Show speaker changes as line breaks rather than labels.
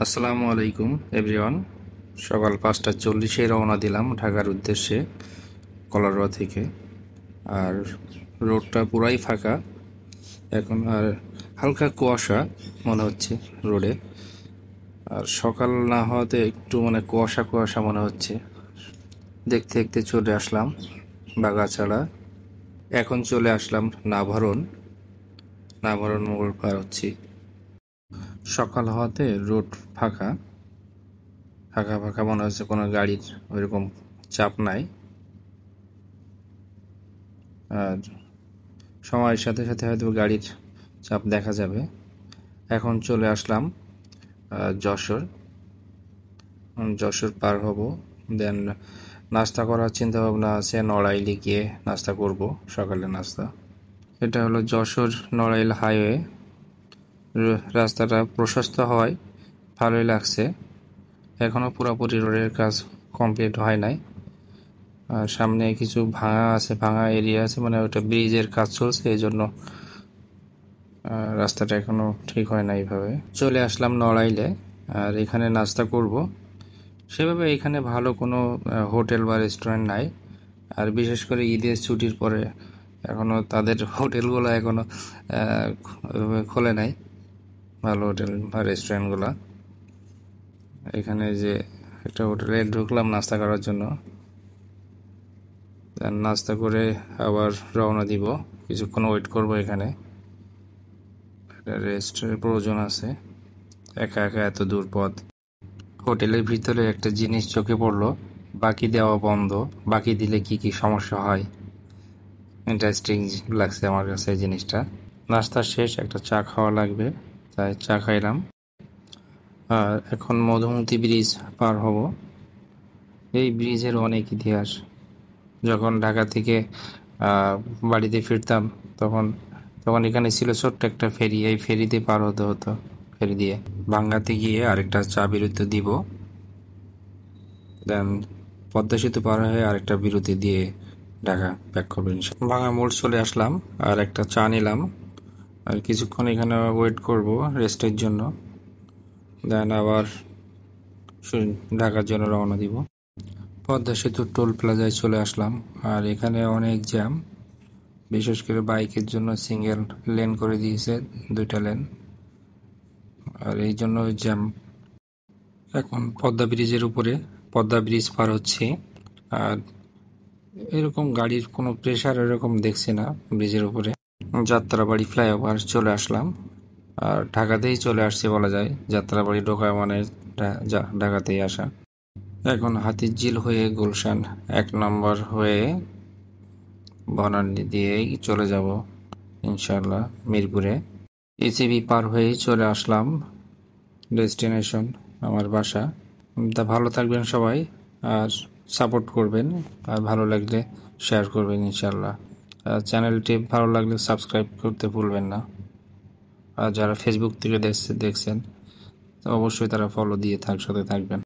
আসসালামু আলাইকুম এভরিওয়ান। সকাল 5:40 রওনা দিলাম ঢাকার উদ্দেশ্যে কলারোয়া থেকে। আর রোডটা পুরাই ফাঁকা এখন, আর হালকা কুয়াশা মনে হচ্ছে রোডে। আর সকাল না হওয়াতে একটু কুয়াশা কুয়াশা মনে হচ্ছে। দেখতে দেখতে চলে আসলাম বাগাছাড়া। এখন চলে আসলাম নাভারণ মোড় পার হচ্ছি। সকাল হওয়াতে রোড ফাঁকা ফাঁকা ফাঁকা মনে হচ্ছে, কোনো গাড়ির ওইরকম চাপ নাই। আর সময়ের সাথে সাথে হয়তো গাড়ির চাপ দেখা যাবে। এখন চলে আসলাম যশোর পার হব। দেন নাস্তা করার চিন্তা ভাবনা আছে, নড়াইলে গিয়ে নাস্তা করব, সকালে নাস্তা। এটা হলো যশোর নড়াইল হাইওয়ে। রাস্তাটা প্রশস্ত হয়, ভালোই লাগছে। এখনও পুরোপুরি রোডের কাজ কমপ্লিট হয় নাই। আর সামনে কিছু ভাঙা এরিয়া আছে, ওটা ব্রিজের কাজ চলছে, এই জন্য রাস্তাটা এখনো ঠিক হয় না। এইভাবে চলে আসলাম নড়াইলে, আর এখানে নাস্তা করব। সেভাবে এখানে ভালো কোনো হোটেল বা রেস্টুরেন্ট নাই। আর বিশেষ করে ঈদের ছুটির পরে এখনো তাদের হোটেলগুলো এখনো খোলে নাই, ভালো হোটেল বা রেস্টুরেন্টগুলো। এখানে যে একটা হোটেলে ঢুকলাম নাস্তা করার জন্য, নাস্তা করে আবার রওনা দিব। কিছুক্ষণ ওয়েট করব, এখানে রেস্টের প্রয়োজন আছে, একা একা এত দূর পথ। হোটেলের ভিতরে একটা জিনিস চোখে পড়লো, বাকি দেওয়া বন্ধ। বাকি দিলে কি কি সমস্যা হয়, ইন্টারেস্টিং লাগছে আমার কাছে এই জিনিসটা। নাস্তা শেষ, একটা চা খাওয়া লাগবে, তাই চা খাইলাম। আর এখন মধুমতি ব্রিজ পার হব। এই ব্রিজের অনেক ইতিহাস। যখন ঢাকা থেকে বাড়িতে ফিরতাম, তখন তখন এখানে ছিল ছোট্ট একটা ফেরি, এই ফেরিতে পার হতে হতো। ফেরি দিয়ে ভাঙ্গাতে গিয়ে আরেকটা চা বিরতি দিব, দেন পদ্মা সেতু পার হয়ে আরেকটা বিরতি দিয়ে ঢাকা ব্যাক করবেন। ভাঙা মোড় চলে আসলাম, আর একটা চা নিলাম। আর কিছুক্ষণ এখানে ওয়েট করব রেস্টের জন্য, দেন আবার ঢাকার জন্য রওনা দিব। পদ্মা সেতুর টোল প্লাজায় চলে আসলাম, আর এখানে অনেক জ্যাম। বিশেষ করে বাইকের জন্য সিঙ্গেল লেন করে দিয়েছে, 2টা লেন, আর এই জন্য জ্যাম। এখন পদ্মা ব্রিজ পার হচ্ছি। আর এরকম গাড়ির কোনো প্রেসার এরকম দেখছি না ব্রিজের উপরে। যাত্রাবাড়ি ফ্লাইওভার চলে আসলাম, আর ঢাকাতেই চলে আসছি বলা যায়। যাত্রাবাড়ি ঢোকা মানে ঢাকাতেই আসা। এখন হাতিরঝিল হয়ে গুলশান 1 নম্বর হয়ে বনানী দিয়েই চলে যাব ইনশাল্লাহ মিরপুরে। ইসিবি পার হয়েই চলে আসলাম ডেস্টিনেশন, আমার বাসা। তা ভালো থাকবেন সবাই, আর সাপোর্ট করবেন, আর ভালো লাগলে শেয়ার করবেন ইনশাল্লাহ। চ্যানেলটি ভালো লাগলে সাবস্ক্রাইব করতে ভুলবেন না। আর যারা ফেসবুক থেকে দেখছেন, তো অবশ্যই তারা ফলো দিয়ে সাথে থাকবেন।